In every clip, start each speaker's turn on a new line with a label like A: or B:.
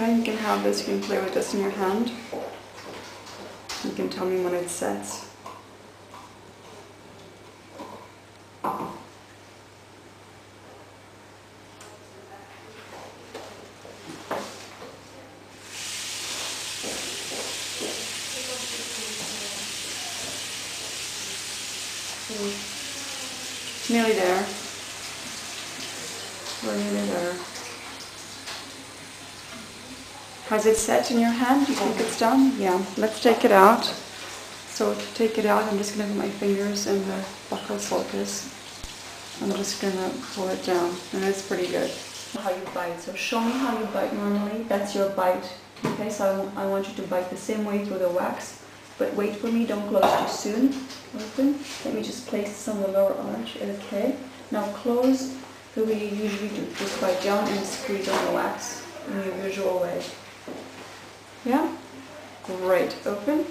A: Okay, you can have this, you can play with this in your hand. You can tell me when it sets. Nearly there. We're nearly there. Has it set in your hand? Do you think it's done? Yeah. Let's take it out. So to take it out, I'm just going to put my fingers in the buccal sulcus. I'm just going to pull it down, and it's pretty good. How you bite. So show me how you bite normally. That's your bite. Okay, so I want you to bite the same way through the wax. But wait for me, don't close too soon. Open. Let me just place this on the lower arch. Okay. Now close the way you usually do. Just bite down and squeeze on the wax in your usual way. Yeah? Great. Open.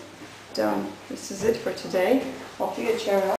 A: Done. This is it for today. I'll fill your chair up.